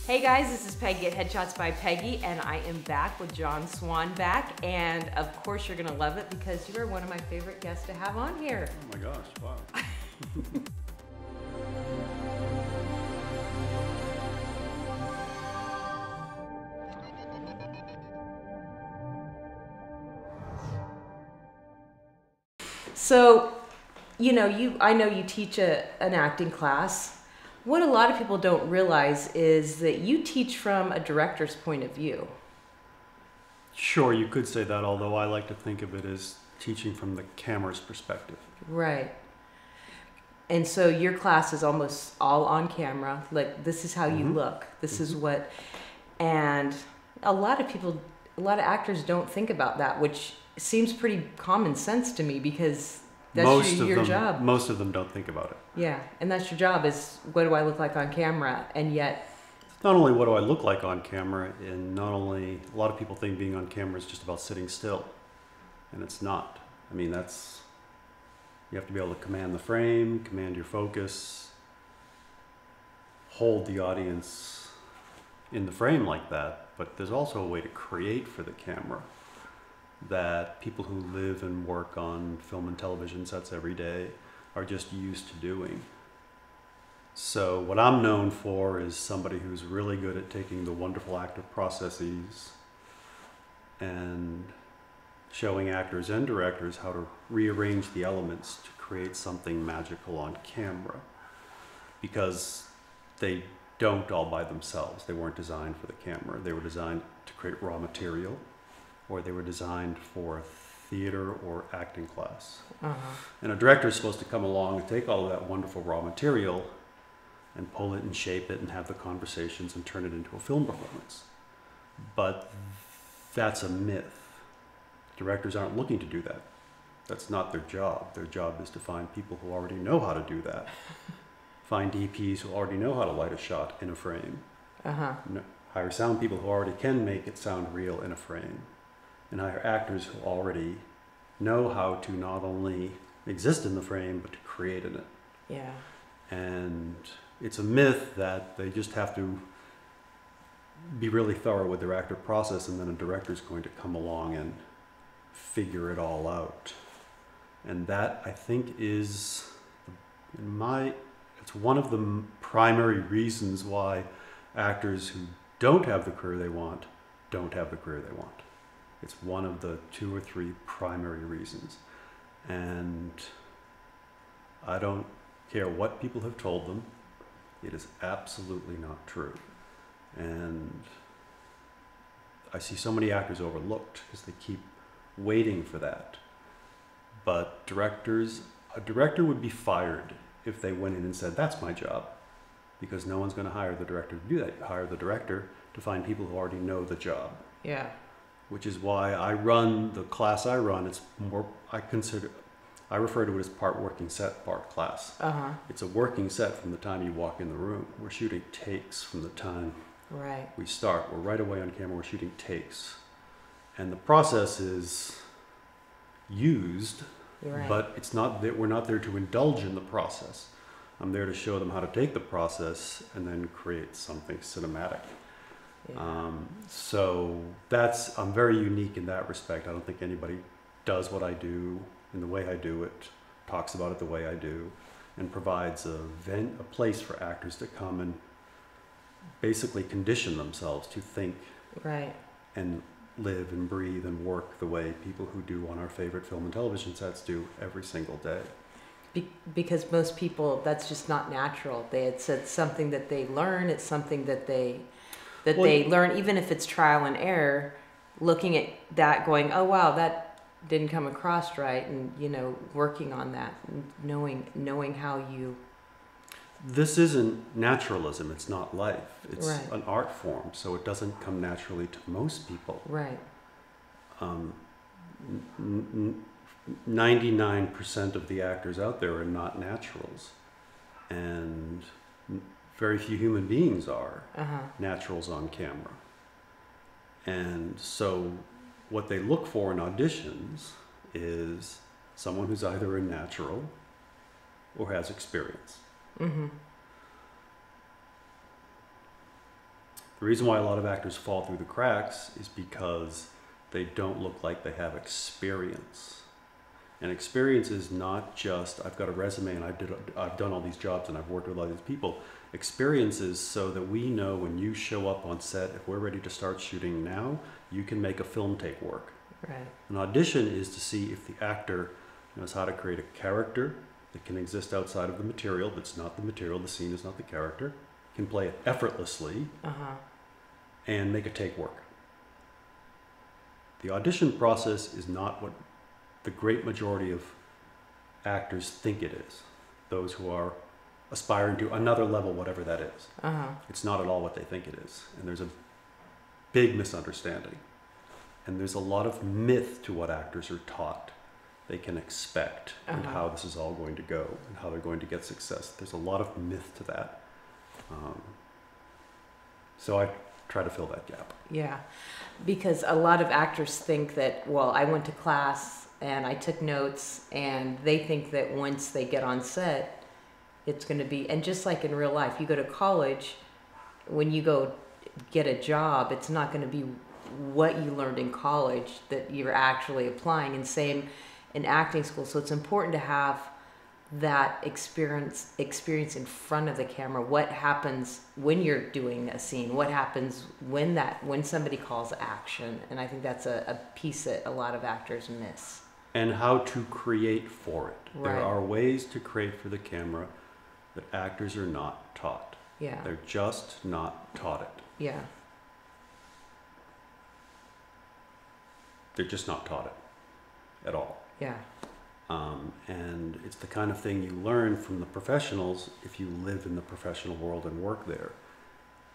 Hey guys, this is Peggy at Headshots by Peggy, and I am back with John SWANBECK, and of course you're gonna love it because you are one of my favorite guests to have on here. Oh my gosh, wow. So, I know you teach an acting class. What a lot of people don't realize is that you teach from a director's point of view. Sure, you could say that, although I like to think of it as teaching from the camera's perspective. Right. And so your class is almost all on camera. Like, this is how you look. This is what, and a lot of actors don't think about that, which seems pretty common sense to me because that's your job. Most of them don't think about it. Yeah, and that's your job is, what do I look like on camera? And yet... It's not only what do I look like on camera, and not only, a lot of people think being on camera is just about sitting still. And it's not. I mean, you have to be able to command the frame, command your focus, hold the audience in the frame like that. But there's also a way to create for the camera that people who live and work on film and television sets every day are just used to doing. So what I'm known for is somebody who's really good at taking the wonderful active processes and showing actors and directors how to rearrange the elements to create something magical on camera. Because they don't all by themselves. They weren't designed for the camera. They were designed to create raw material, or they were designed for theater or acting class. And a director is supposed to come along and take all of that wonderful raw material and pull it and shape it and have the conversations and turn it into a film performance. But that's a myth. Directors aren't looking to do that. That's not their job. Their job is to find people who already know how to do that. Find DPs who already know how to light a shot in a frame. Hire sound people who already can make it sound real in a frame. And hire actors who already know how to not only exist in the frame, but to create in it. Yeah. And it's a myth that they just have to be really thorough with their active process, and then a director's going to come along and figure it all out. And that, I think, is, it's one of the primary reasons why actors who don't have the career they want don't have the career they want. It's one of the 2 or 3 primary reasons. And I don't care what people have told them. It is absolutely not true. And I see so many actors overlooked because they keep waiting for that. But a director would be fired if they went in and said, that's my job. Because no one's going to hire the director to do that. You hire the director to find people who already know the job. Yeah. Which is why I run the class I run. It's more, I refer to it as part working set, part class. It's a working set from the time you walk in the room. We're shooting takes from the time we start. We're right away on camera, we're shooting takes. And the process is used, but it's not that we're not there to indulge in the process. I'm there to show them how to take the process and then create something cinematic. Yeah. So I'm very unique in that respect. I don't think anybody does what I do in the way I do it, talks about it the way I do, and provides a place for actors to come and basically condition themselves to think and live and breathe and work the way people who do on our favorite film and television sets do every single day. Because most people, that's just not natural. It's something that they learn. It's something that they learn, even if it's trial and error, looking at that going, oh wow, that didn't come across right, and working on that, and knowing how you... This isn't naturalism, it's not life. It's an art form, so it doesn't come naturally to most people. 99% of the actors out there are not naturals, and very few human beings are naturals on camera. And so what they look for in auditions is someone who's either a natural or has experience. The reason why a lot of actors fall through the cracks is because they don't look like they have experience. And experience is not just, I've got a resume and I've done all these jobs and I've worked with all these people. Experience is so that we know when you show up on set, if we're ready to start shooting now, you can make a film take work. Right. An audition is to see if the actor knows how to create a character that can exist outside of the material, that's not the material, the scene is not the character, can play it effortlessly, and make a take work. The audition process is not what the great majority of actors think it is. Those who are aspiring to another level, whatever that is. It's not at all what they think it is. And there's a big misunderstanding. And there's a lot of myth to what actors are taught they can expect and how this is all going to go and how they're going to get success. There's a lot of myth to that. So I try to fill that gap. Yeah, because a lot of actors think that, well, I went to class and I took notes, and they think that once they get on set, it's going to be, and just like in real life, you go to college, when you go get a job, it's not going to be what you learned in college that you're actually applying, and same in acting school. So it's important to have that experience in front of the camera. What happens when you're doing a scene? What happens when somebody calls action? And I think that's a piece that a lot of actors miss. And how to create for it. Right. There are ways to create for the camera that actors are not taught. Yeah. They're just not taught it. Yeah. They're just not taught it at all. Yeah. And it's the kind of thing you learn from the professionals if you live in the professional world and work there.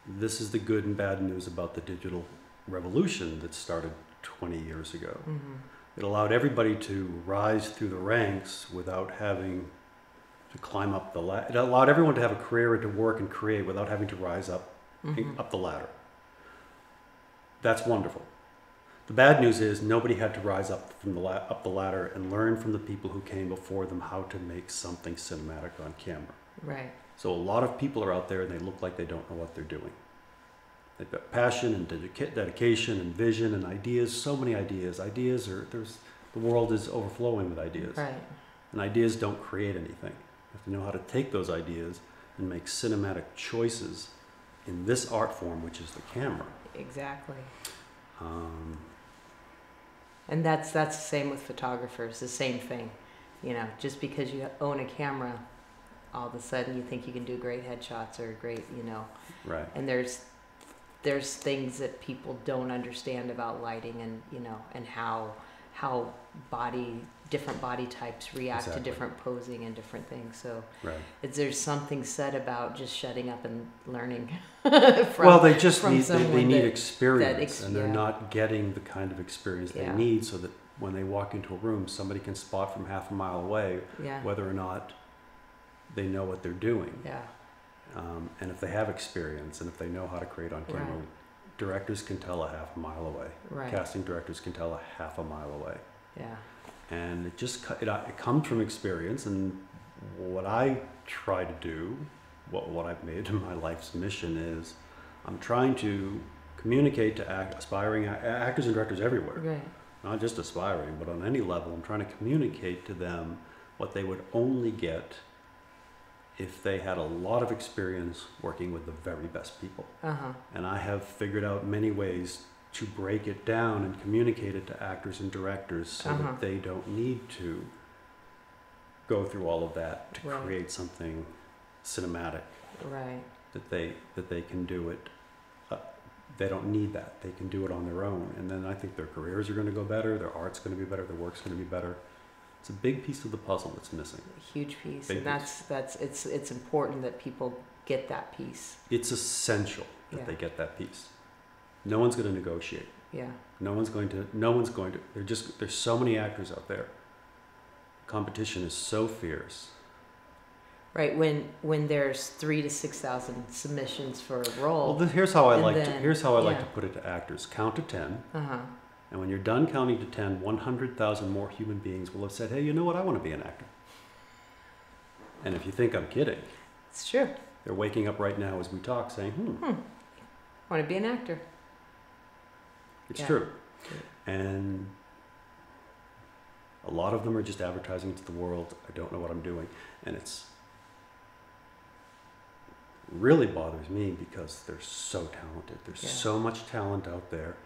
This is the good and bad news about the digital revolution that started 20 years ago. It allowed everybody to rise through the ranks without having to climb up the ladder. It allowed everyone to have a career and to work and create without having to rise up the ladder. That's wonderful. The bad news is nobody had to rise up from up the ladder and learn from the people who came before them how to make something cinematic on camera. Right. So a lot of people are out there and they look like they don't know what they're doing. They've got passion and dedication and vision and ideas, so many ideas. The world is overflowing with ideas. Right. And ideas don't create anything. You have to know how to take those ideas and make cinematic choices in this art form, which is the camera. Exactly. And that's the same with photographers, the same thing. You know, just because you own a camera, all of a sudden you think you can do great headshots or great, you know. Right. And there's things that people don't understand about lighting, and, you know, and how different body types react to different posing and different things. So there's something said about just shutting up and learning. They need experience, and they're not getting the kind of experience they need, so that when they walk into a room, somebody can spot from half a mile away whether or not they know what they're doing. Yeah. And if they have experience and if they know how to create on camera, directors can tell a half a mile away. Right. Casting directors can tell a half a mile away. Yeah. And it comes from experience. And what I try to do, what I've made my life's mission is, I'm trying to communicate to aspiring actors and directors everywhere. Right. Not just aspiring, but on any level. I'm trying to communicate to them what they would only get if they had a lot of experience working with the very best people. And I have figured out many ways to break it down and communicate it to actors and directors so that they don't need to go through all of that to create something cinematic. Right. That they can do it. They don't need that. They can do it on their own. And then I think their careers are going to go better, their art's going to be better, their work's going to be better. It's a big piece of the puzzle that's missing. A huge piece. And it's important that people get that piece. It's essential that they get that piece. No one's going to negotiate. Yeah. No one's going to, there's so many actors out there. Competition is so fierce. Right, when there's 3,000 to 6,000 submissions for a role. Well, here's how I like to put it to actors. Count to 10. And when you're done counting to 10, 100,000 more human beings will have said, hey, you know what? I want to be an actor. And if you think I'm kidding, it's true. They're waking up right now as we talk saying, I want to be an actor. It's true. And a lot of them are just advertising to the world, I don't know what I'm doing. And it's really bothers me because they're so talented. There's so much talent out there.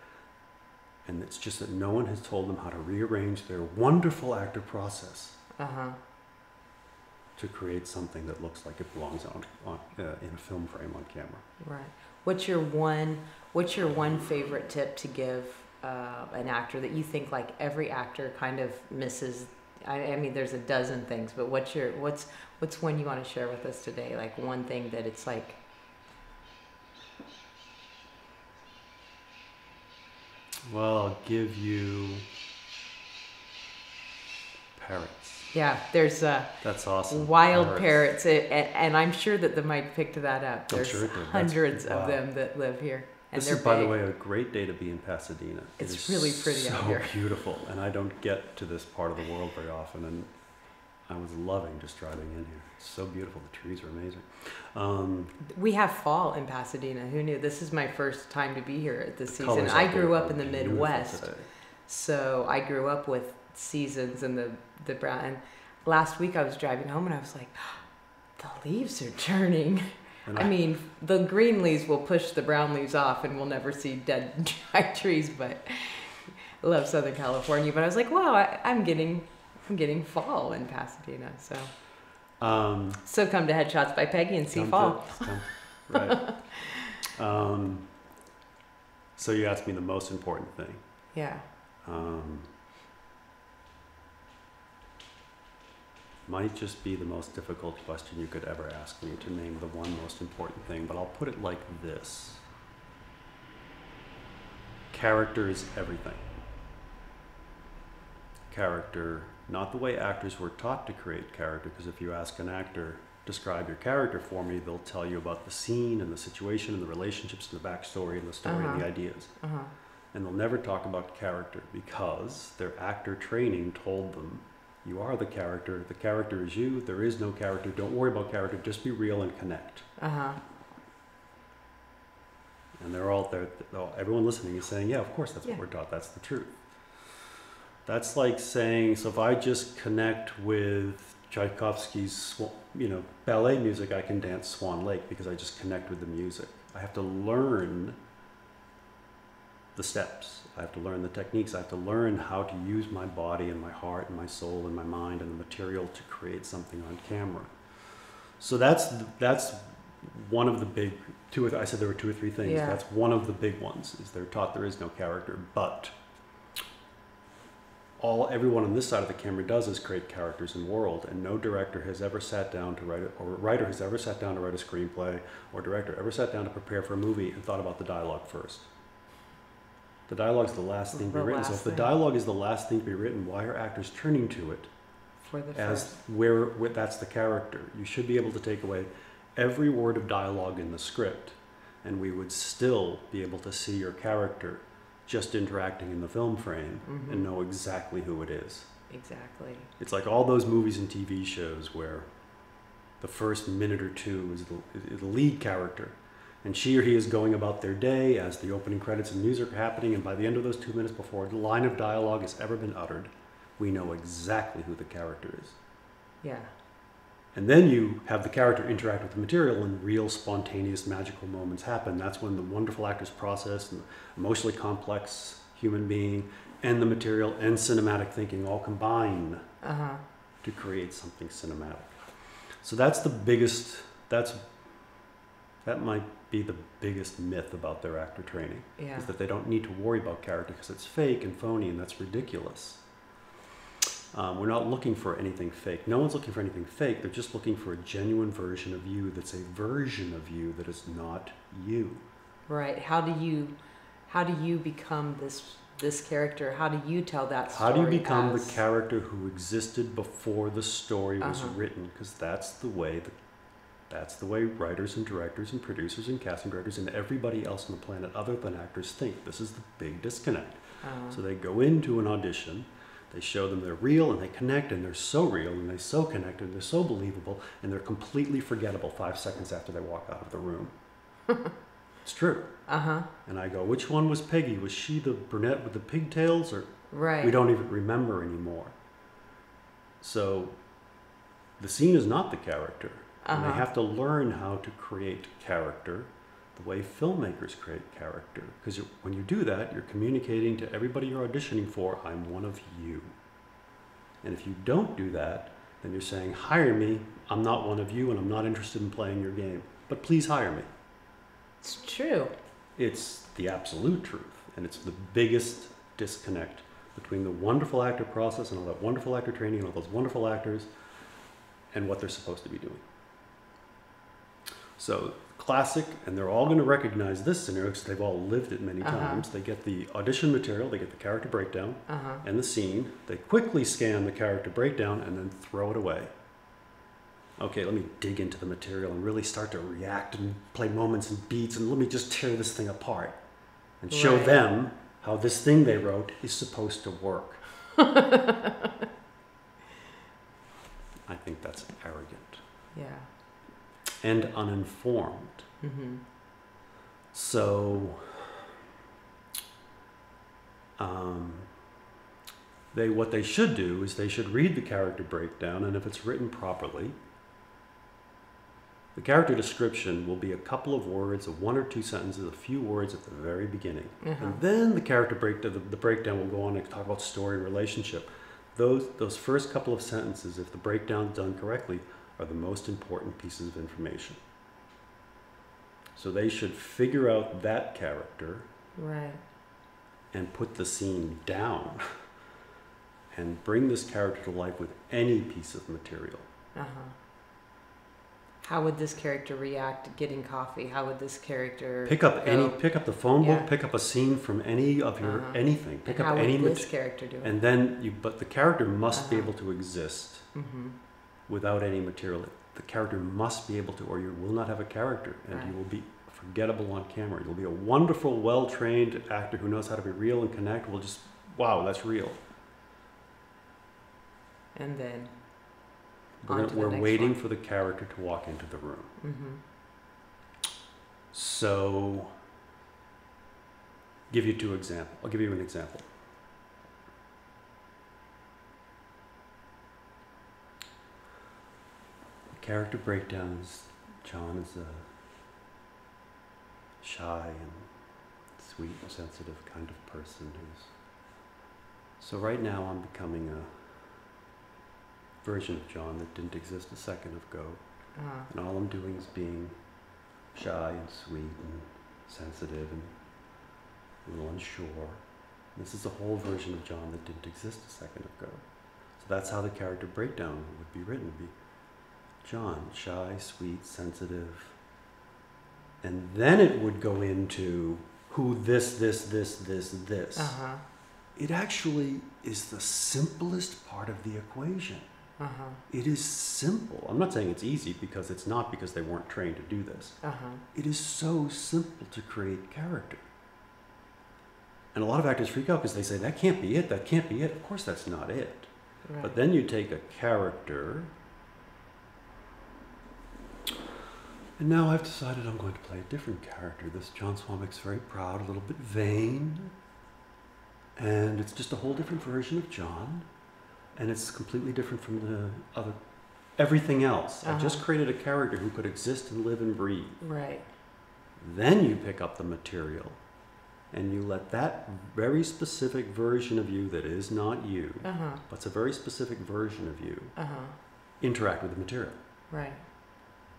And it's just that no one has told them how to rearrange their wonderful actor process to create something that looks like it belongs in a film frame on camera. Right. What's your one favorite tip to give an actor that you think like every actor kind of misses? I mean, there's a dozen things, but what's one you want to share with us today? Like one thing that it's like. Well, I'll give you parrots. Yeah, there's that's awesome. Wild parrots, and I'm sure that the mic picked that up. There's sure hundreds of them that live here. And this is, by the way, a great day to be in Pasadena. It's really pretty out here. So beautiful, and I don't get to this part of the world very often, and I was loving just driving in here. It's so beautiful. The trees are amazing. We have fall in Pasadena. Who knew? This is my first time to be here at this season. I grew up in the Midwest, so I grew up with seasons and the brown. And last week I was driving home and I was like, the leaves are turning. I mean, the green leaves will push the brown leaves off and we'll never see dead, dry trees, but I love Southern California. But I was like, wow, I'm getting fall in Pasadena. So come to Headshots by Peggy and see fall. Right. So you asked me the most important thing. Yeah. Might just be the most difficult question you could ever ask me, to name the one most important thing, but I'll put it like this. Character is everything. Character, not the way actors were taught to create character, because if you ask an actor, describe your character for me, they'll tell you about the scene and the situation and the relationships and the backstory and the story and the ideas. And they'll never talk about character because their actor training told them, you are the character is you, there is no character, don't worry about character, just be real and connect. And they're all there, everyone listening is saying, yeah, of course that's what we're taught, that's the truth. That's like saying, so if I just connect with Tchaikovsky's, ballet music, I can dance Swan Lake because I just connect with the music. I have to learn the steps. I have to learn the techniques. I have to learn how to use my body and my heart and my soul and my mind and the material to create something on camera. So that's one of the big I said there were two or three things. Yeah. That's one of the big ones, is they're taught there is no character, but everyone on this side of the camera does is create characters in world, and no director has ever sat down to write it, or writer has ever sat down to write a screenplay, or director ever sat down to prepare for a movie and thought about the dialogue first. The dialogue is the last thing to be written. So if the dialogue is the last thing to be written, why are actors turning to it as where that's the character? You should be able to take away every word of dialogue in the script, and we would still be able to see your character just interacting in the film frame and know exactly who it is. Exactly. It's like all those movies and TV shows where the first minute or two is the lead character, and she or he is going about their day as the opening credits and music are happening, and by the end of those 2 minutes before the line of dialogue has ever been uttered, we know exactly who the character is. Yeah. And then you have the character interact with the material and real spontaneous magical moments happen. That's when the wonderful actor's process and the emotionally complex human being and the material and cinematic thinking all combine to create something cinematic. So that's the biggest, that might be the biggest myth about their actor training, is that they don't need to worry about character because it's fake and phony, and that's ridiculous. We're not looking for anything fake. No one's looking for anything fake. They're just looking for a genuine version of you that's a version of you that is not you. Right. How do you become this character? How do you tell that story? How do you become the character who existed before the story was written? Because that's the way writers and directors and producers and casting directors and everybody else on the planet other than actors think. This is the big disconnect. So they go into an audition, they show them they're real and they connect, and they're so real and they so connect and they're so believable, and they're completely forgettable 5 seconds after they walk out of the room. It's true. Uh-huh. And I go, which one was Peggy? Was she the brunette with the pigtails? Or Right. we don't even remember anymore. So the scene is not the character. And they have to learn how to create character the way filmmakers create character. Because when you do that, you're communicating to everybody you're auditioning for, I'm one of you. And if you don't do that, then you're saying, hire me, I'm not one of you, and I'm not interested in playing your game. But please hire me. It's true. It's the absolute truth. And it's the biggest disconnect between the wonderful actor process and all that wonderful actor training and all those wonderful actors and what they're supposed to be doing. So classic, and they're all going to recognize this scenario because they've all lived it many times. They get the audition material, they get the character breakdown and the scene. They quickly scan the character breakdown and then throw it away. Okay, let me dig into the material and really start to react and play moments and beats, and let me just tear this thing apart and show them how this thing they wrote is supposed to work. I think that's arrogant. Yeah. And uninformed. So what they should do is they should read the character breakdown, and if it's written properly, the character description will be a couple of words, one or two sentences, a few words at the very beginning. And then the character breakdown, the breakdown will go on to talk about story and relationship. Those first couple of sentences, if the breakdown is done correctly, are the most important pieces of information. So they should figure out that character and put the scene down and bring this character to life with any piece of material. How would this character react getting coffee? How would this character pick up the phone book, pick up a scene from any of your anything. Pick up any would this character do it? And then but the character must be able to exist without any material. The character must be able to, or you will not have a character, and you will be forgettable on camera. You'll be a wonderful, well-trained actor who knows how to be real and connect. Will just, wow, that's real. And then we're waiting for the character to walk into the room. So, I'll give you an example. Character breakdowns. John is a shy and sweet and sensitive kind of person so right now I'm becoming a version of John that didn't exist a second ago. And all I'm doing is being shy and sweet and sensitive and a little unsure. This is a whole version of John that didn't exist a second ago. So that's how the character breakdown would be written. It'd be John, shy, sweet, sensitive. And then it would go into who this. It actually is the simplest part of the equation. It is simple. I'm not saying it's easy, because it's not, because they weren't trained to do this. It is so simple to create character. And a lot of actors freak out because they say, that can't be it, that can't be it. Of course that's not it. But then you take a character, and now I've decided I'm going to play a different character. This John SWANBECK's very proud, a little bit vain, and it's just a whole different version of John, and it's completely different from the everything else. I just created a character who could exist and live and breathe. Then you pick up the material, and you let that very specific version of you that is not you, but it's a very specific version of you, interact with the material.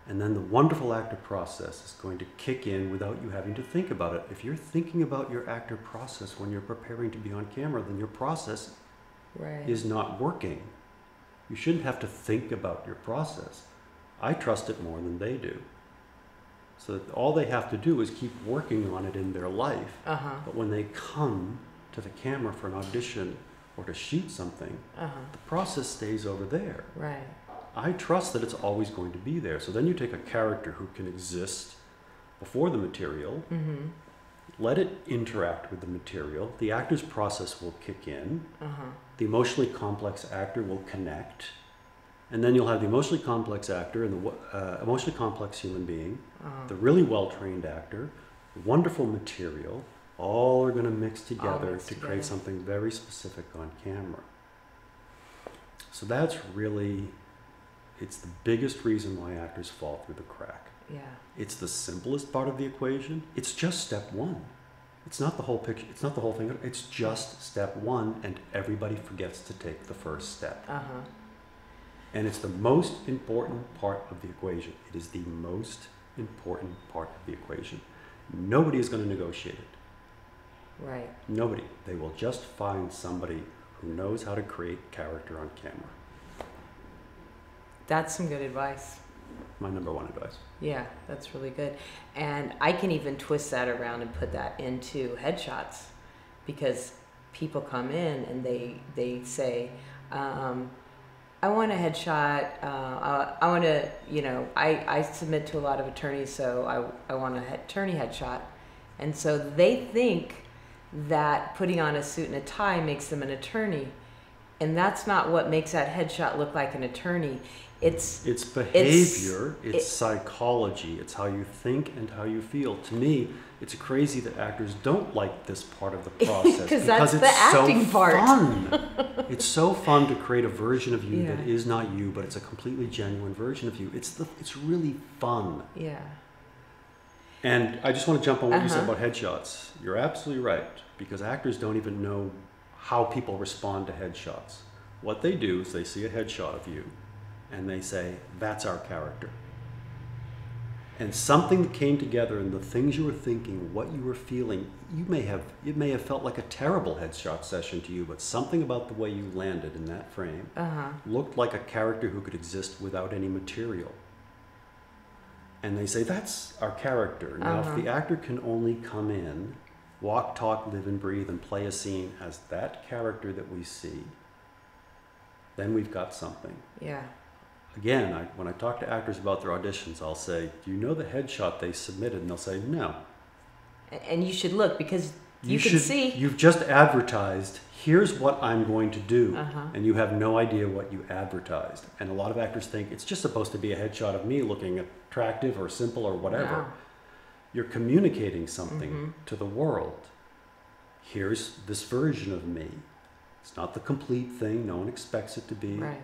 And then the wonderful actor process is going to kick in without you having to think about it. If you're thinking about your actor process when you're preparing to be on camera, then your process is not working. You shouldn't have to think about your process. I trust it more than they do. So that all they have to do is keep working on it in their life. But when they come to the camera for an audition or to shoot something, the process stays over there. I trust that it's always going to be there. So then you take a character who can exist before the material, let it interact with the material, the actor's process will kick in, the emotionally complex actor will connect, and then you'll have the emotionally complex actor and the emotionally complex human being, the really well-trained actor, wonderful material, all are going to mix together mixed to together. create something very specific on camera. So that's really, it's the biggest reason why actors fall through the crack. Yeah. It's the simplest part of the equation. It's just step one. It's not the whole picture. It's not the whole thing. It's just step one, and everybody forgets to take the first step. Uh-huh. And it's the most important part of the equation. It is the most important part of the equation. Nobody is going to negotiate it. Right. Nobody. They will just find somebody who knows how to create character on camera. That's some good advice. My number one advice. Yeah, that's really good. And I can even twist that around and put that into headshots, because people come in and they say, I want a headshot. I want to, I submit to a lot of attorneys, so I want an attorney headshot. And so they think that putting on a suit and a tie makes them an attorney. And that's not what makes that headshot look like an attorney. It's behavior, it's psychology, it's how you think and how you feel. To me, it's crazy that actors don't like this part of the process because that's the acting part. Fun. It's so fun to create a version of you that is not you, but it's a completely genuine version of you. It's really fun. Yeah. And I just want to jump on what you said about headshots. You're absolutely right, because actors don't even know how people respond to headshots. What they do is they see a headshot of you and they say, that's our character. And something that came together in the things you were thinking, what you were feeling, it may have felt like a terrible headshot session to you, but something about the way you landed in that frame looked like a character who could exist without any material. And they say, that's our character. Now, if the actor can only come in, walk, talk, live, and breathe, and play a scene as that character that we see, then we've got something. Yeah. Again, when I talk to actors about their auditions, I'll say, do you know the headshot they submitted? And they'll say, no. And you should look, because you can see. You've just advertised, here's what I'm going to do. And you have no idea what you advertised. And a lot of actors think it's just supposed to be a headshot of me looking attractive or simple or whatever. No. You're communicating something to the world. Here's this version of me. It's not the complete thing. No one expects it to be. Right.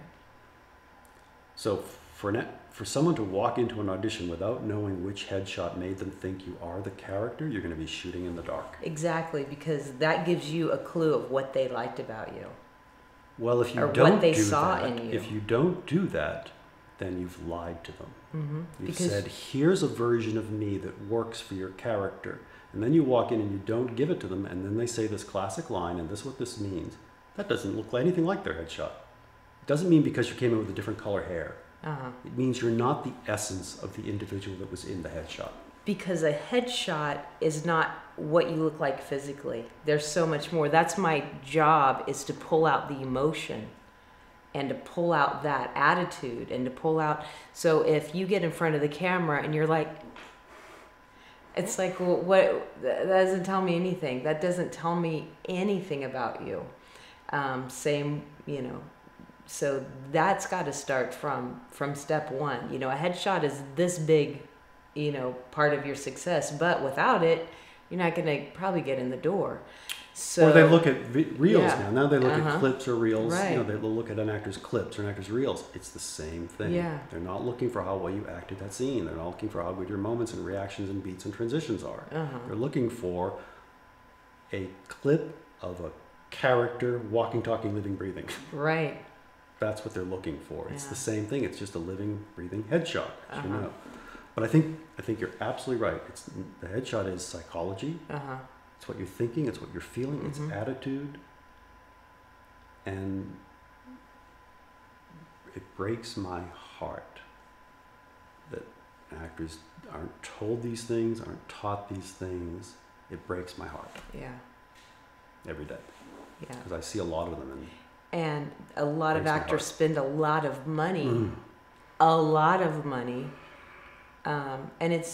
So for someone to walk into an audition without knowing which headshot made them think you are the character, you're going to be shooting in the dark. Exactly, because that gives you a clue of what they liked about you. Well, if you or don't what they do saw that, in you. if you don't do that, then you've lied to them. You've Because said, here's a version of me that works for your character. And then you walk in and you don't give it to them, and then they say this classic line, and this is what this means. That doesn't look like anything like their headshot. It doesn't mean because you came in with a different color hair. It means you're not the essence of the individual that was in the headshot. Because a headshot is not what you look like physically. There's so much more. That's my job, is to pull out the emotion and to pull out that attitude and to pull out. So if you get in front of the camera and you're like, it's like, well, what? That doesn't tell me anything. That doesn't tell me anything about you. Same, so that's got to start from step one. A headshot is this big, part of your success, but without it, you're not going to probably get in the door. So, or they look at reels now. Now they look at clips or reels. Right. They look at an actor's clips or an actor's reels. It's the same thing. Yeah. They're not looking for how well you acted that scene. They're not looking for how good your moments and reactions and beats and transitions are. They're looking for a clip of a character walking, talking, living, breathing. Right. That's what they're looking for. It's the same thing. It's just a living, breathing headshot, as you know. But I think you're absolutely right. The headshot is psychology. It's what you're thinking. It's what you're feeling. It's attitude. And it breaks my heart that actors aren't told these things, aren't taught these things. It breaks my heart. Yeah. Every day. Yeah. Because I see a lot of them. And a lot of actors spend a lot of money, and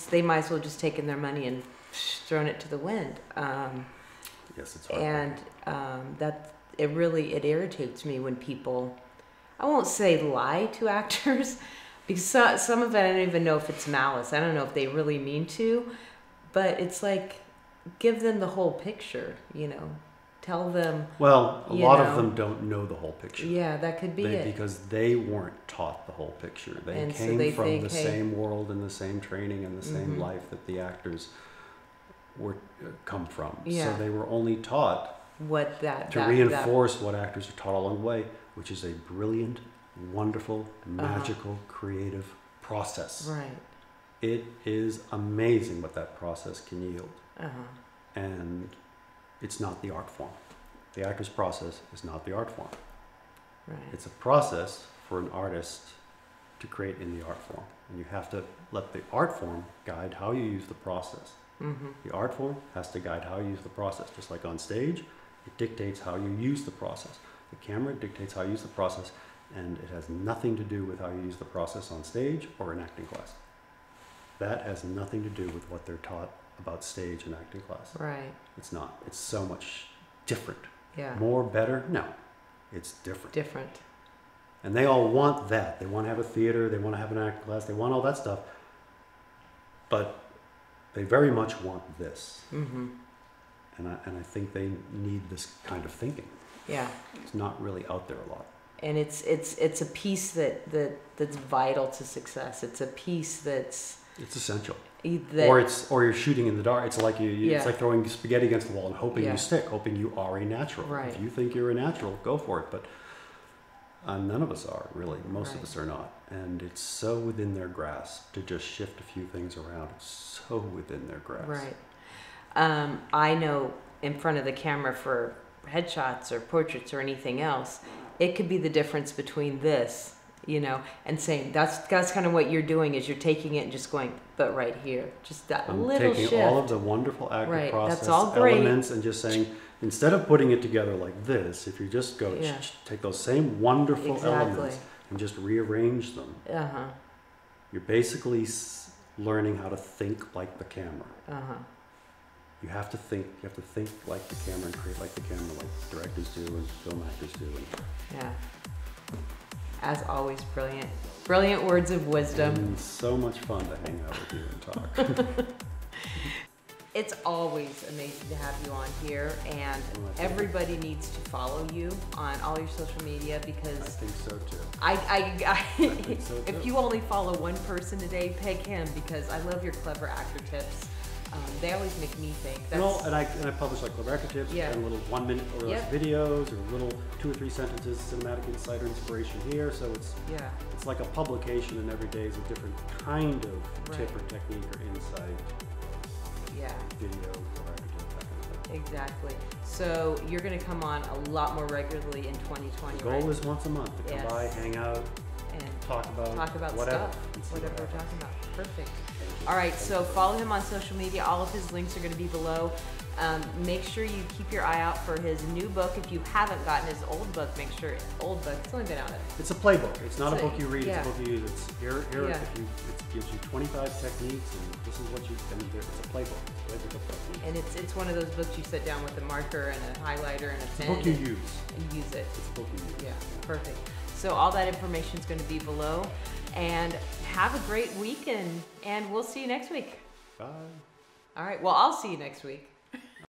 they might as well just taken their money and thrown it to the wind. Yes, it's hard. And it irritates me when people, I won't say lie to actors, because some of it I don't even know if it's malice. I don't know if they really mean to, But it's like, give them the whole picture, you know. Tell them. Well, a lot of them don't know the whole picture. Yeah, that could be it. Because they weren't taught the whole picture. They And came so they from think, the hey, same world and the same training and the same life that the actors were come from. Yeah. So they were only taught what to reinforce what actors are taught along the way, which is a brilliant, wonderful, magical, creative process. Right. It is amazing what that process can yield. Uh-huh. And it's not the art form. The actor's process is not the art form. Right. It's a process for an artist to create in the art form. And you have to let the art form guide how you use the process. Mm-hmm. The art form has to guide how you use the process. Just like on stage, it dictates how you use the process. The camera dictates how you use the process, and it has nothing to do with how you use the process on stage or in acting class. That has nothing to do with what they're taught about stage and acting class. Right. It's not. It's so much different. Yeah. More, better? No. It's different. Different. And they all want that. They want to have a theater. They want to have an acting class. They want all that stuff. But they very much want this. Mm-hmm. And I think they need this kind of thinking. Yeah. It's not really out there a lot. And it's a piece that's vital to success. It's a piece that's essential. That, or you're shooting in the dark. It's like yeah. It's like throwing spaghetti against the wall and hoping Yeah. you stick, hoping you are a natural. Right. If you think you're a natural, go for it. But none of us are, really. Most Right. of us are not. And it's so within their grasp to just shift a few things around. It's so within their grasp. Right. I know in front of the camera for headshots or portraits or anything else, it could be the difference between this, you know, and saying that's kind of what you're doing is you're taking it and just going, but right here, just that I'm little taking shift. all of the wonderful acting Right, process that's all great. elements and just saying, instead of putting it together like this, if you just go Yeah. take those same wonderful Exactly. elements and just rearrange them, Uh-huh. you're basically learning how to think like the camera. Uh-huh. You have to think like the camera and create like the camera, like directors do and film actors do. Yeah. As always, brilliant. Brilliant words of wisdom. And so much fun to hang out with you and talk. It's always amazing to have you on here, and everybody needs to follow you on all your social media because I think so too. I think so, too. if you only follow one person today, peg him because I love your clever actor tips. They always make me think. And I publish like CleverActorTips Yeah. and little 1 minute or less Yep. videos or little 2 or 3 sentences, cinematic insight or inspiration here. So it's like a publication, and every day is a different kind of tip or technique or insight. Yeah. Video, CleverActorTips, that kind of thing. Exactly. So you're going to come on a lot more regularly in 2020. The goal is once a month to come by, hang out, and talk about whatever stuff, we're talking about. Perfect. All right, so follow him on social media. All of his links are going to be below. Make sure you keep your eye out for his new book. If you haven't gotten his old book, make sure it's only been out. It's a playbook. It's not a book you read. Yeah. It's a book you use. It's here. Yeah. It gives you 25 techniques, and this is what you. It's a playbook. And it's one of those books you sit down with a marker and a highlighter and a pen. It's a book you use. And use it. It's a book you use. Yeah, perfect. So all that information is going to be below. And have a great weekend, and we'll see you next week. Bye. All right, well, I'll see you next week.